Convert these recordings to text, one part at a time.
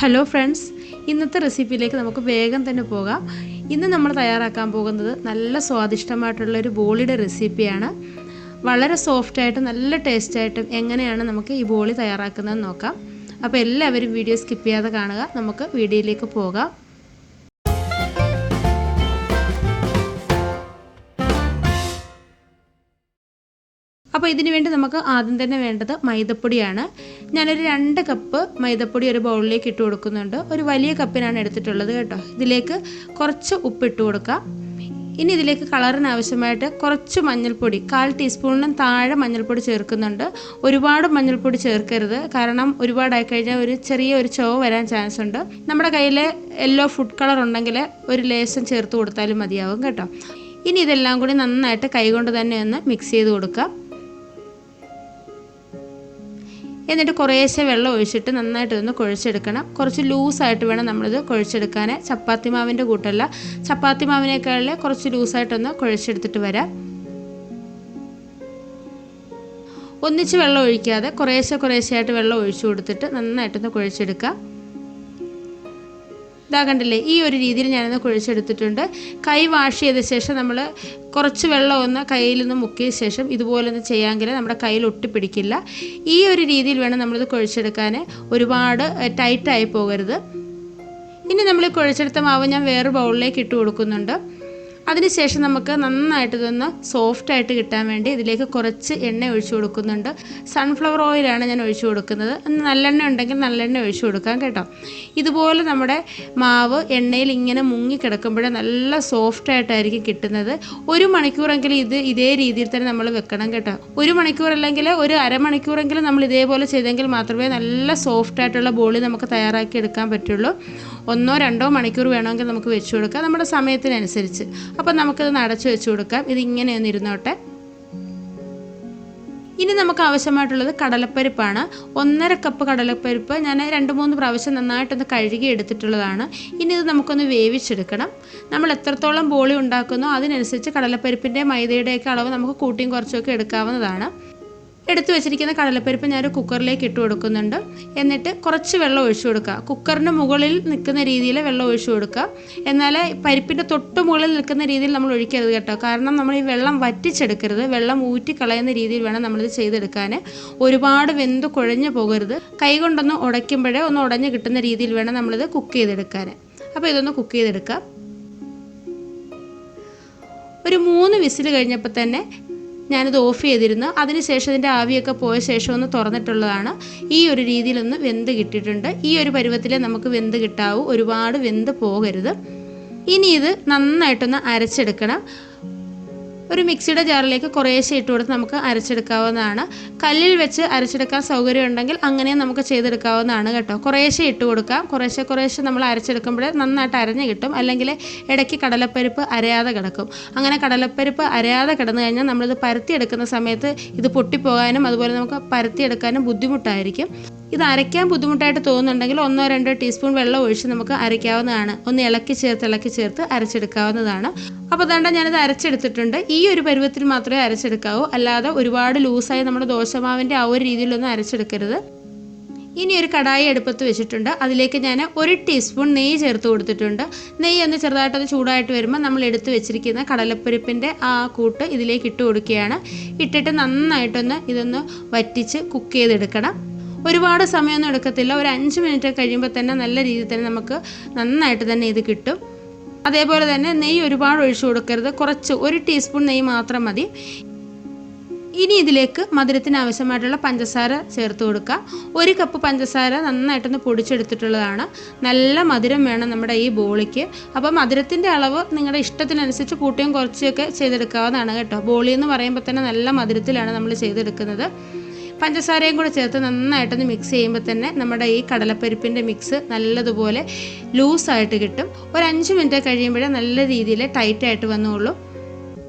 Hello friends, ഇന്നത്തെ റെസിപ്പിയിലേക്ക് നമുക്ക് വേഗം തന്നെ പോകാം. ഇന്ന് നമ്മൾ തയ്യാറാക്കാൻ പോകുന്നത് നല്ല സ്വാദിഷ്ടമായിട്ടുള്ളൊരു ബോളിയുടെ റെസിപ്പിയാണ്. വളരെ സോഫ്റ്റായിട്ടും നല്ല ടേസ്റ്റായിട്ടും എങ്ങനെയാണ് നമുക്ക് ഈ ബോളി തയ്യാറാക്കുന്നതെന്ന് നോക്കാം. അപ്പോൾ എല്ലാവരും വീഡിയോ സ്കിപ്പ് ചെയ്യാതെ കാണുക. നമുക്ക് വീഡിയോയിലേക്ക് പോകാം. അപ്പോൾ ഇതിനു വേണ്ടി നമുക്ക് ആദ്യം തന്നെ വേണ്ടത് മൈദപ്പൊടിയാണ്. ഞാനൊരു 2 കപ്പ് മൈദപ്പൊടി ഒരു ബൗളിലേക്ക് ഇട്ട് കൊടുക്കുന്നുണ്ട്. ഒരു വലിയ കപ്പിനാണ് എടുത്തിട്ടുള്ളത് കേട്ടോ. ഇതിലേക്ക് കുറച്ച് ഉപ്പിട്ട് കൊടുക്കാം. ഇനി ഇതിലേക്ക് കളറിന് ആവശ്യമായിട്ട് കുറച്ച് മഞ്ഞൾപ്പൊടി, 1/4 ടീസ്പൂണിനും താഴെ മഞ്ഞൾപ്പൊടി ചേർക്കുന്നുണ്ട്. ഒരുപാട് മഞ്ഞൾപ്പൊടി ചേർക്കരുത്, കാരണം ഒരുപാടായി കഴിഞ്ഞാൽ ചെറിയൊരു ചുവ വരാൻ ചാൻസ് ഉണ്ട്. നമ്മുടെ കയ്യിൽ യെല്ലോ ഫുഡ് കളർ ഉണ്ടെങ്കിൽ ഒരു ലേശം ചേർത്ത് കൊടുത്താലും മതിയാവും കേട്ടോ. ഇനി ഇതെല്ലാം കൂടി നന്നായിട്ട് കൈകൊണ്ട് തന്നെ ഒന്ന് മിക്സ് ചെയ്ത് കൊടുക്കാം. എന്നിട്ട് കുറേശ്ശെ വെള്ളം ഒഴിച്ചിട്ട് നന്നായിട്ട് ഇതൊന്ന് കുഴച്ചെടുക്കണം. കുറച്ച് ലൂസായിട്ട് വേണം നമ്മളിത് കുഴച്ചെടുക്കാൻ. ചപ്പാത്തി മാവിൻ്റെ കൂട്ടല്ല, ചപ്പാത്തി മാവിനേക്കാൾ കുറച്ച് ലൂസായിട്ടൊന്ന് കുഴച്ചെടുത്തിട്ട് വരാം. ഒന്നിച്ച് വെള്ളം ഒഴിക്കാതെ കുറേശ്ശെയായിട്ട് വെള്ളം ഒഴിച്ചു കൊടുത്തിട്ട് നന്നായിട്ടൊന്ന് കുഴച്ചെടുക്കാം. ഇതാ കണ്ടില്ലേ, ഈ ഒരു രീതിയിൽ ഞാനൊന്ന് കുഴച്ചെടുത്തിട്ടുണ്ട്. കൈ വാഷ് ചെയ്ത ശേഷം നമ്മൾ കുറച്ച് വെള്ളം ഒന്ന് കയ്യിൽ നിന്ന് മുക്കിയ ശേഷം ഇതുപോലെ ഒന്ന് ചെയ്യാമെങ്കിൽ നമ്മുടെ കയ്യിൽ ഒട്ടിപ്പിടിക്കില്ല. ഈ ഒരു രീതിയിൽ വേണം നമ്മളിത് കുഴച്ചെടുക്കാൻ. ഒരുപാട് ടൈറ്റായി പോകരുത്. ഇനി നമ്മൾ കുഴച്ചെടുത്ത മാവ് ഞാൻ വേറെ ബൗളിലേക്ക് ഇട്ട് കൊടുക്കുന്നുണ്ട്. അതിനുശേഷം നമുക്ക് നന്നായിട്ട് ഇതൊന്ന് സോഫ്റ്റായിട്ട് കിട്ടാൻ വേണ്ടി ഇതിലേക്ക് കുറച്ച് എണ്ണ ഒഴിച്ചു കൊടുക്കുന്നുണ്ട്. സൺഫ്ലവർ ഓയിലാണ് ഞാൻ ഒഴിച്ചു കൊടുക്കുന്നത്. നല്ലെണ്ണ ഉണ്ടെങ്കിൽ നല്ലെണ്ണ ഒഴിച്ചു കൊടുക്കാം കേട്ടോ. ഇതുപോലെ നമ്മുടെ മാവ് എണ്ണയിൽ ഇങ്ങനെ മുങ്ങി കിടക്കുമ്പോൾ നല്ല സോഫ്റ്റായിട്ടായിരിക്കും കിട്ടുന്നത്. 1 മണിക്കൂറെങ്കിലും ഇതേ രീതിയിൽ തന്നെ നമ്മൾ വെക്കണം കേട്ടോ. 1 മണിക്കൂർ അല്ലെങ്കിൽ ഒരു അരമണിക്കൂറെങ്കിലും നമ്മൾ ഇതേപോലെ ചെയ്തെങ്കിൽ മാത്രമേ നല്ല സോഫ്റ്റായിട്ടുള്ള ബോളി നമുക്ക് തയ്യാറാക്കി എടുക്കാൻ പറ്റുള്ളൂ. 1-2 മണിക്കൂർ വേണമെങ്കിൽ നമുക്ക് വെച്ച് കൊടുക്കാം, നമ്മുടെ സമയത്തിനനുസരിച്ച്. അപ്പം നമുക്കിത് അടച്ചു വെച്ച് കൊടുക്കാം. ഇതിങ്ങനെ ഒന്ന് ഇരുന്നോട്ടെ. ഇനി നമുക്ക് ആവശ്യമായിട്ടുള്ളത് കടലപ്പരിപ്പാണ്. 1.5 കപ്പ് കടലപ്പരിപ്പ് ഞാൻ 2-3 പ്രാവശ്യം നന്നായിട്ടൊന്ന് കഴുകി എടുത്തിട്ടുള്ളതാണ്. ഇനി ഇത് നമുക്കൊന്ന് വേവിച്ചെടുക്കണം. നമ്മൾ എത്രത്തോളം ബോളി ഉണ്ടാക്കുന്നോ അതിനനുസരിച്ച് കടലപ്പരിപ്പിൻ്റെ മൈദയുടെയൊക്കെ അളവ് നമുക്ക് കൂട്ടിയും കുറച്ചൊക്കെ എടുക്കാവുന്നതാണ്. എടുത്തു വെച്ചിരിക്കുന്ന കടലപ്പരിപ്പ് ഞാനൊരു കുക്കറിലേക്ക് ഇട്ട് കൊടുക്കുന്നുണ്ട്. എന്നിട്ട് കുറച്ച് വെള്ളം ഒഴിച്ചു കൊടുക്കുക. കുക്കറിൻ്റെ മുകളിൽ നിൽക്കുന്ന രീതിയിൽ വെള്ളം ഒഴിച്ചു കൊടുക്കുക. എന്നാൽ പരിപ്പിൻ്റെ തൊട്ട് മുകളിൽ നിൽക്കുന്ന രീതിയിൽ നമ്മൾ ഒഴിക്കരുത് കേട്ടോ. കാരണം നമ്മൾ ഈ വെള്ളം വറ്റിച്ചെടുക്കരുത്. വെള്ളം ഊറ്റിക്കളയുന്ന രീതിയിൽ വേണം നമ്മളിത് ചെയ്തെടുക്കാൻ. ഒരുപാട് വെന്ത് കുഴഞ്ഞു പോകരുത്. കൈ കൊണ്ടൊന്ന് ഉടയ്ക്കുമ്പോഴേ ഒന്ന് ഉടഞ്ഞ് കിട്ടുന്ന രീതിയിൽ വേണം നമ്മളിത് കുക്ക് ചെയ്തെടുക്കാൻ. അപ്പോൾ ഇതൊന്ന് കുക്ക് ചെയ്തെടുക്കാം. ഒരു 3 വിസിൽ കഴിഞ്ഞപ്പോൾ തന്നെ ഞാനിത് ഓഫ് ചെയ്തിരുന്നു. അതിനുശേഷം ഇതിൻ്റെ ആവിയൊക്കെ പോയ ശേഷം ഒന്ന് തുറന്നിട്ടുള്ളതാണ്. ഈ ഒരു രീതിയിലൊന്ന് വെന്ത് കിട്ടിയിട്ടുണ്ട്. ഈ ഒരു പരുവത്തിലേ നമുക്ക് വെന്ത് കിട്ടാവൂ, ഒരുപാട് വെന്ത് പോകരുത്. ഇനി ഇത് നന്നായിട്ടൊന്ന് അരച്ചെടുക്കണം. ഒരു മിക്സിയുടെ ജാറിലേക്ക് കുറേശ്ശെ ഇട്ട് കൊടുത്ത് നമുക്ക് അരച്ചെടുക്കാവുന്നതാണ്. കല്ലിൽ വെച്ച് അരച്ചെടുക്കാൻ സൗകര്യം ഉണ്ടെങ്കിൽ അങ്ങനെയും നമുക്ക് ചെയ്തെടുക്കാവുന്നതാണ് കേട്ടോ. കുറേശ്ശെ ഇട്ട് കൊടുക്കാം. കുറേശ്ശെ നമ്മൾ അരച്ചെടുക്കുമ്പോൾ നന്നായിട്ട് അരഞ്ഞ് കിട്ടും. അല്ലെങ്കിൽ ഇടയ്ക്ക് കടലപ്പരിപ്പ് അരയാതെ കിടക്കും. അങ്ങനെ കടലപ്പരിപ്പ് അരയാതെ കിടന്നു കഴിഞ്ഞാൽ നമ്മളിത് പരത്തിയെടുക്കുന്ന സമയത്ത് ഇത് പൊട്ടിപ്പോകാനും അതുപോലെ നമുക്ക് പരത്തിയെടുക്കാനും ബുദ്ധിമുട്ടായിരിക്കും. ഇത് അരയ്ക്കാൻ ബുദ്ധിമുട്ടായിട്ട് തോന്നുന്നുണ്ടെങ്കിൽ 1-2 ടീസ്പൂൺ വെള്ളം ഒഴിച്ച് നമുക്ക് അരയ്ക്കാവുന്നതാണ്. ഒന്ന് ഇളക്കി ചേർത്ത് അരച്ചെടുക്കാവുന്നതാണ്. അപ്പോൾ അതുകൊണ്ട് ഞാനിത് അരച്ചെടുത്തിട്ടുണ്ട്. ഈ ഒരു പരുവത്തിൽ മാത്രമേ അരച്ചെടുക്കാവൂ, അല്ലാതെ ഒരുപാട് ലൂസായി നമ്മുടെ ദോശമാവിൻ്റെ ആ ഒരു രീതിയിലൊന്നും അരച്ചെടുക്കരുത്. ഇനി ഒരു കടായി അടുപ്പത്ത് വെച്ചിട്ടുണ്ട്. അതിലേക്ക് ഞാൻ 1 ടീസ്പൂൺ നെയ്യ് ചേർത്ത് കൊടുത്തിട്ടുണ്ട്. നെയ്യ് ഒന്ന് ചെറുതായിട്ടൊന്ന് ചൂടായിട്ട് വരുമ്പോൾ നമ്മൾ എടുത്ത് വെച്ചിരിക്കുന്ന കടലപ്പരിപ്പിൻ്റെ ആ കൂട്ട് ഇതിലേക്ക് ഇട്ട് കൊടുക്കുകയാണ്. ഇട്ടിട്ട് നന്നായിട്ടൊന്ന് ഇതൊന്ന് വറ്റിച്ച് കുക്ക് ചെയ്തെടുക്കണം. ഒരുപാട് സമയമൊന്നും എടുക്കത്തില്ല. ഒരു 5 മിനിറ്റ് കഴിയുമ്പോൾ തന്നെ നല്ല രീതിയിൽ തന്നെ നമുക്ക് നന്നായിട്ട് തന്നെ ഇത് കിട്ടും. അതേപോലെ തന്നെ നെയ്യ് ഒരുപാട് ഒഴിച്ചു കൊടുക്കരുത്. കുറച്ച് 1 ടീസ്പൂൺ നെയ്യ് മാത്രം മതി. ഇനി ഇതിലേക്ക് മധുരത്തിന് ആവശ്യമായിട്ടുള്ള പഞ്ചസാര ചേർത്ത് കൊടുക്കാം. 1 കപ്പ് പഞ്ചസാര നന്നായിട്ടൊന്ന് പൊടിച്ചെടുത്തിട്ടുള്ളതാണ്. നല്ല മധുരം വേണം നമ്മുടെ ഈ ബോളിക്ക്. അപ്പോൾ മധുരത്തിൻ്റെ അളവ് നിങ്ങളുടെ ഇഷ്ടത്തിനനുസരിച്ച് കൂട്ടിയും കുറച്ചൊക്കെ ചെയ്തെടുക്കാവുന്നതാണ് കേട്ടോ. ബോളി എന്ന് പറയുമ്പോൾ തന്നെ നല്ല മധുരത്തിലാണ് നമ്മൾ ചെയ്തെടുക്കുന്നത്. പഞ്ചസാരയും കൂടെ ചേർത്ത് നന്നായിട്ടൊന്ന് മിക്സ് ചെയ്യുമ്പോൾ തന്നെ നമ്മുടെ ഈ കടലപ്പരിപ്പിൻ്റെ മിക്സ് നല്ലതുപോലെ ലൂസായിട്ട് കിട്ടും. ഒരു 5 മിനിറ്റ് കഴിയുമ്പോഴേ നല്ല രീതിയിൽ ടൈറ്റായിട്ട് വന്നോളൂ.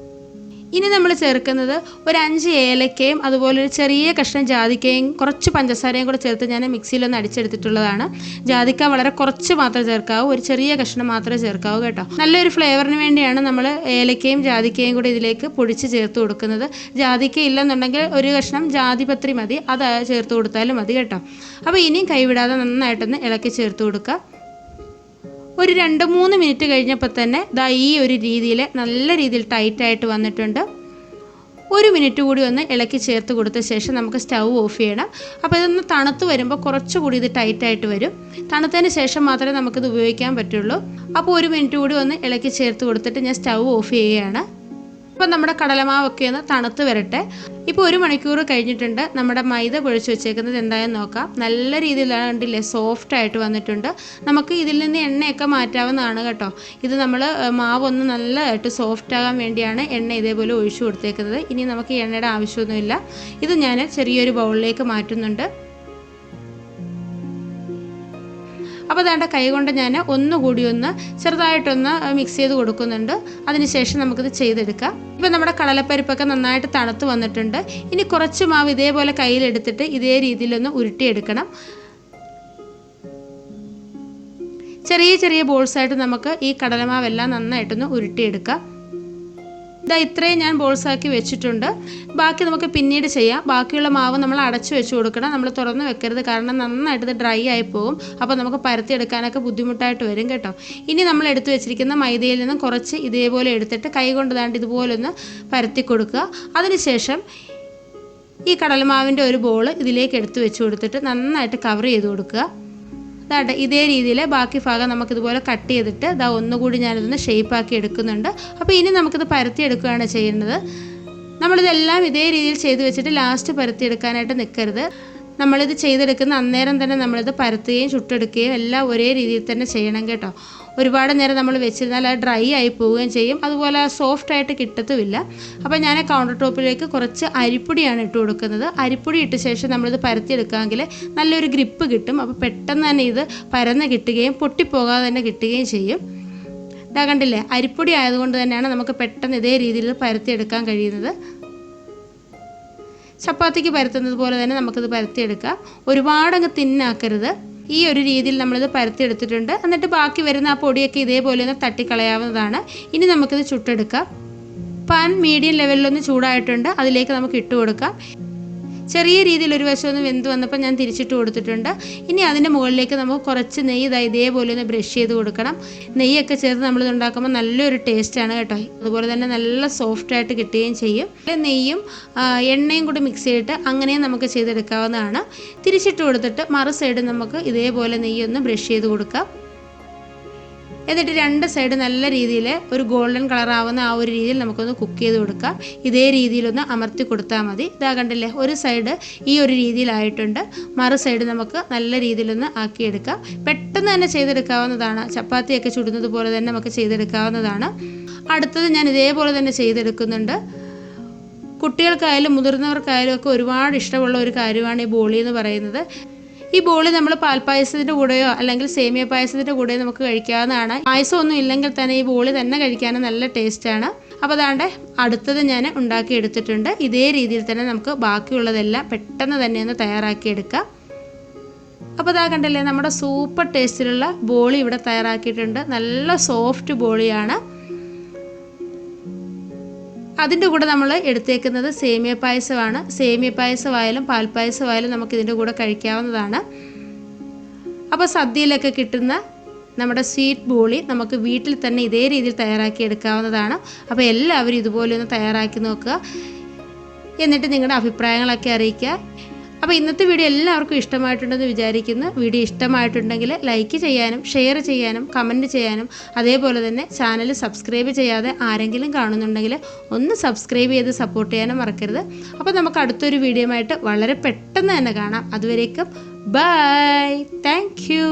ഇനി നമ്മൾ ചേർക്കുന്നത് ഒരു 5 ഏലക്കയും അതുപോലെ ഒരു ചെറിയ കഷ്ണം ജാതിക്കയും കുറച്ച് പഞ്ചസാരയും കൂടെ ചേർത്ത് ഞാൻ മിക്സിയിലൊന്ന് അടിച്ചെടുത്തിട്ടുള്ളതാണ്. ജാതിക്ക വളരെ കുറച്ച് മാത്രമേ ചേർക്കാവൂ, ഒരു ചെറിയ കഷ്ണം മാത്രമേ ചേർക്കാവൂ കേട്ടോ. നല്ലൊരു ഫ്ലേവറിന് വേണ്ടിയാണ് നമ്മൾ ഏലക്കയും ജാതിക്കയും കൂടെ ഇതിലേക്ക് പൊടിച്ച് ചേർത്ത് കൊടുക്കുന്നത്. ജാതിക്ക ഇല്ലെന്നുണ്ടെങ്കിൽ ഒരു കഷ്ണം ജാതിപത്രി മതി, അത് ചേർത്ത് കൊടുത്താലും മതി കേട്ടോ. അപ്പോൾ ഇനിയും കൈവിടാതെ നന്നായിട്ടൊന്ന് ഇളക്കി ചേർത്ത് കൊടുക്കുക. ഒരു 2-3 മിനിറ്റ് കഴിഞ്ഞപ്പോൾ തന്നെ ഈ ഒരു രീതിയിൽ നല്ല രീതിയിൽ ടൈറ്റായിട്ട് വന്നിട്ടുണ്ട്. 1 മിനിറ്റ് കൂടി ഒന്ന് ഇളക്കി ചേർത്ത് കൊടുത്ത ശേഷം നമുക്ക് സ്റ്റൗ ഓഫ് ചെയ്യണം. അപ്പോൾ ഇതൊന്ന് തണുത്ത് വരുമ്പോൾ കുറച്ചുകൂടി ഇത് ടൈറ്റായിട്ട് വരും. തണുത്തതിന് ശേഷം മാത്രമേ നമുക്കിത് ഉപയോഗിക്കാൻ പറ്റുള്ളൂ. അപ്പോൾ 1 മിനിറ്റ് കൂടി ഒന്ന് ഇളക്കി ചേർത്ത് കൊടുത്തിട്ട് ഞാൻ സ്റ്റൗ ഓഫ് ചെയ്യുകയാണ്. അപ്പോൾ നമ്മുടെ കടലമാവൊക്കെ ഒന്ന് തണുത്ത് വരട്ടെ. ഇപ്പോൾ 1 മണിക്കൂർ കഴിഞ്ഞിട്ടുണ്ട്. നമ്മുടെ മൈദ കുഴച്ച് വെച്ചേക്കുന്നത് എന്തായെന്ന് നോക്കാം. നല്ല രീതിയിലാണ്, കണ്ടില്ലേ, സോഫ്റ്റായിട്ട് വന്നിട്ടുണ്ട്. നമുക്ക് ഇതിൽ നിന്ന് എണ്ണയൊക്കെ മാറ്റാവുന്നതാണ് കേട്ടോ. ഇത് നമ്മൾ മാവൊന്ന് നല്ലതായിട്ട് സോഫ്റ്റ് ആകാൻ വേണ്ടിയാണ് എണ്ണ ഇതേപോലെ ഒഴിച്ചു കൊടുത്തേക്കുന്നത്. ഇനി നമുക്ക് എണ്ണയുടെ ആവശ്യമൊന്നുമില്ല. ഇത് ഞാൻ ചെറിയൊരു ബൗളിലേക്ക് മാറ്റുന്നുണ്ട്. അപ്പോൾ അതാണ്ട് കൈ കൊണ്ട് ഞാൻ ഒന്നുകൂടി ഒന്ന് ചെറുതായിട്ടൊന്ന് മിക്സ് ചെയ്ത് കൊടുക്കുന്നുണ്ട്. അതിനുശേഷം നമുക്കിത് ചെയ്തെടുക്കാം. ഇപ്പോൾ നമ്മുടെ കടലപ്പരിപ്പൊക്കെ നന്നായിട്ട് തണുത്ത് വന്നിട്ടുണ്ട്. ഇനി കുറച്ച് മാവ് ഇതേപോലെ കയ്യിലെടുത്തിട്ട് ഇതേ രീതിയിലൊന്ന് ഉരുട്ടിയെടുക്കണം. ചെറിയ ചെറിയ ബോൾസായിട്ട് നമുക്ക് ഈ കടലമാവെല്ലാം നന്നായിട്ടൊന്ന് ഉരുട്ടിയെടുക്കാം. ഇത്രയും ഞാൻ ബോൾസാക്കി വെച്ചിട്ടുണ്ട്. ബാക്കി നമുക്ക് പിന്നീട് ചെയ്യാം. ബാക്കിയുള്ള മാവ് നമ്മൾ അടച്ചു വെച്ച് കൊടുക്കണം, നമ്മൾ തുറന്ന് വെക്കരുത്, കാരണം നന്നായിട്ട് ഇത് ഡ്രൈ ആയി പോകും. അപ്പോൾ നമുക്ക് പരത്തിയെടുക്കാനൊക്കെ ബുദ്ധിമുട്ടായിട്ട് വരും കേട്ടോ. ഇനി നമ്മൾ എടുത്തു വെച്ചിരിക്കുന്ന മൈദയിൽ നിന്നും കുറച്ച് ഇതേപോലെ എടുത്തിട്ട് കൈ കൊണ്ട് ദാണ്ട് ഇതുപോലൊന്ന് പരത്തി കൊടുക്കുക. അതിനുശേഷം ഈ കടലമാവിൻ്റെ ഒരു ബോൾ ഇതിലേക്ക് എടുത്ത് വെച്ച് കൊടുത്തിട്ട് നന്നായിട്ട് കവർ ചെയ്ത് കൊടുക്കുക. ഇതേ രീതിയിൽ ബാക്കി ഭാഗം നമുക്കിതുപോലെ കട്ട് ചെയ്തിട്ട് ഒന്നുകൂടി ഞാനിതൊന്ന് ഷേപ്പാക്കി എടുക്കുന്നുണ്ട്. അപ്പോൾ ഇനി നമുക്കിത് പരത്തിയെടുക്കുകയാണ് ചെയ്യുന്നത്. നമ്മളിതെല്ലാം ഇതേ രീതിയിൽ ചെയ്ത് വെച്ചിട്ട് ലാസ്റ്റ് പരത്തിയെടുക്കാനായിട്ട് നിൽക്കരുത്. നമ്മളിത് ചെയ്തെടുക്കുന്ന അന്നേരം തന്നെ നമ്മളിത് പരത്തുകയും ചുട്ടെടുക്കുകയും എല്ലാം ഒരേ രീതിയിൽ തന്നെ ചെയ്യണം കേട്ടോ. ഒരുപാട് നേരം നമ്മൾ വെച്ചിരുന്നാൽ അത് ഡ്രൈ ആയി പോവുകയും ചെയ്യും, അതുപോലെ സോഫ്റ്റായിട്ട് കിട്ടത്തുമില്ല. അപ്പോൾ ഞാൻ കൗണ്ടർ ടോപ്പിലേക്ക് കുറച്ച് അരിപ്പൊടിയാണ് ഇട്ട് കൊടുക്കുന്നത്. അരിപ്പൊടി ഇട്ട ശേഷം നമ്മളിത് പരത്തിയെടുക്കാമെങ്കിൽ നല്ലൊരു ഗ്രിപ്പ് കിട്ടും. അപ്പോൾ പെട്ടെന്ന് തന്നെ ഇത് പരന്ന് കിട്ടുകയും പൊട്ടിപ്പോകാതെ തന്നെ കിട്ടുകയും ചെയ്യും. കണ്ടില്ലേ, അരിപ്പൊടി ആയതുകൊണ്ട് തന്നെയാണ് നമുക്ക് പെട്ടെന്ന് ഇതേ രീതിയിൽ പരത്തിയെടുക്കാൻ കഴിയുന്നത്. ചപ്പാത്തിക്ക് പരത്തുന്നത് പോലെ തന്നെ നമുക്കിത് പരത്തിയെടുക്കാം. ഒരുപാടങ്ങ് തിന്നാക്കരുത്. ഈ ഒരു രീതിയിൽ നമ്മളിത് പരത്തിയെടുത്തിട്ടുണ്ട്. എന്നിട്ട് ബാക്കി വരുന്ന ആ പൊടിയൊക്കെ ഇതേപോലെ ഒന്ന് തട്ടിക്കളയാവുന്നതാണ്. ഇനി നമുക്കിത് ചുട്ടെടുക്കാം. പാൻ മീഡിയം ലെവലിലൊന്ന് ചൂടായിട്ടുണ്ട്. അതിലേക്ക് നമുക്ക് ഇട്ട് കൊടുക്കാം. ചെറിയ രീതിയിൽ ഒരു വശം ഒന്ന് വെന്ത് വന്നപ്പോൾ ഞാൻ തിരിച്ചിട്ട് കൊടുത്തിട്ടുണ്ട്. ഇനി അതിൻ്റെ മുകളിലേക്ക് നമുക്ക് കുറച്ച് നെയ്യ് ഇതേപോലെ ഒന്ന് ബ്രഷ് ചെയ്ത് കൊടുക്കണം. നെയ്യൊക്കെ ചേർത്ത് നമ്മളിത് ഉണ്ടാക്കുമ്പോൾ നല്ലൊരു ടേസ്റ്റാണ് കേട്ടോ. അതുപോലെ തന്നെ നല്ല സോഫ്റ്റായിട്ട് കിട്ടുകയും ചെയ്യും. നെയ്യും എണ്ണയും കൂടി മിക്സ് ചെയ്തിട്ട് അങ്ങനെയും നമുക്ക് ചെയ്തെടുക്കാവുന്നതാണ്. തിരിച്ചിട്ട് കൊടുത്തിട്ട് മറു സൈഡ് നമുക്ക് ഇതേപോലെ നെയ്യൊന്ന് ബ്രഷ് ചെയ്ത് കൊടുക്കാം. എന്നിട്ട് 2 സൈഡ് നല്ല രീതിയിൽ ഒരു ഗോൾഡൻ കളറാവുന്ന ആ ഒരു രീതിയിൽ നമുക്കൊന്ന് കുക്ക് ചെയ്ത് കൊടുക്കാം. ഇതേ രീതിയിലൊന്ന് അമർത്തി കൊടുത്താൽ മതി. കണ്ടില്ലേ, ഒരു സൈഡ് ഈ ഒരു രീതിയിലായിട്ടുണ്ട്. മറു സൈഡ് നമുക്ക് നല്ല രീതിയിലൊന്ന് ആക്കിയെടുക്കാം. പെട്ടെന്ന് തന്നെ ചെയ്തെടുക്കാവുന്നതാണ്. ചപ്പാത്തിയൊക്കെ ചുടുന്നത് പോലെ തന്നെ നമുക്ക് ചെയ്തെടുക്കാവുന്നതാണ്. അടുത്തത് ഞാൻ ഇതേപോലെ തന്നെ ചെയ്തെടുക്കുന്നുണ്ട്. കുട്ടികൾക്കായാലും മുതിർന്നവർക്കായാലും ഒക്കെ ഒരുപാട് ഇഷ്ടമുള്ള ഒരു കാര്യമാണ് ഈ ബോളി എന്ന് പറയുന്നത്. ഈ ബോളി നമ്മൾ പാൽപ്പായസത്തിൻ്റെ കൂടെയോ അല്ലെങ്കിൽ സേമിയ പായസത്തിൻ്റെ കൂടെയോ നമുക്ക് കഴിക്കാവുന്നതാണ്. പായസമൊന്നും ഇല്ലെങ്കിൽ തന്നെ ഈ ബോളി തന്നെ കഴിക്കാനും നല്ല ടേസ്റ്റാണ്. അപ്പോൾ അതാണ്ട് അടുത്തത് ഞാൻ ഉണ്ടാക്കി എടുത്തിട്ടുണ്ട്. ഇതേ രീതിയിൽ തന്നെ നമുക്ക് ബാക്കിയുള്ളതെല്ലാം പെട്ടെന്ന് തന്നെ ഒന്ന് തയ്യാറാക്കിയെടുക്കാം. അപ്പോൾ കണ്ടല്ലേ, നമ്മുടെ സൂപ്പർ ടേസ്റ്റിലുള്ള ബോളി ഇവിടെ തയ്യാറാക്കിയിട്ടുണ്ട്. നല്ല സോഫ്റ്റ് ബോളിയാണ്. അതിൻ്റെ കൂടെ നമ്മൾ എടുത്തേക്കുന്നത് സേമിയ പായസമാണ്. സേമിയ പായസമായാലും പാൽപ്പായസമായാലും നമുക്കിതിൻ്റെ കൂടെ കഴിക്കാവുന്നതാണ്. അപ്പോൾ സദ്യയിലൊക്കെ കിട്ടുന്ന നമ്മുടെ സ്വീറ്റ് ബോളി നമുക്ക് വീട്ടിൽ തന്നെ ഇതേ രീതിയിൽ തയ്യാറാക്കി എടുക്കാവുന്നതാണ്. അപ്പോൾ എല്ലാവരും ഇതുപോലെ ഒന്ന് തയ്യാറാക്കി നോക്കുക. എന്നിട്ട് നിങ്ങളുടെ അഭിപ്രായങ്ങളൊക്കെ അറിയിക്കുക. അപ്പോൾ ഇന്നത്തെ വീഡിയോ എല്ലാവർക്കും ഇഷ്ടമായിട്ടുണ്ടെന്ന് വിചാരിക്കുന്നു. വീഡിയോ ഇഷ്ടമായിട്ടുണ്ടെങ്കിൽ ലൈക്ക് ചെയ്യാനും ഷെയർ ചെയ്യാനും കമൻറ്റ് ചെയ്യാനും അതേപോലെ തന്നെ ചാനൽ സബ്സ്ക്രൈബ് ചെയ്യാതെ ആരെങ്കിലും കാണുന്നുണ്ടെങ്കിൽ ഒന്ന് സബ്സ്ക്രൈബ് ചെയ്ത് സപ്പോർട്ട് ചെയ്യാനും മറക്കരുത്. അപ്പോൾ നമുക്ക് അടുത്തൊരു വീഡിയോ ആയിട്ട് വളരെ പെട്ടെന്ന് തന്നെ കാണാം. അതുവരേക്കും ബൈ. Thank you.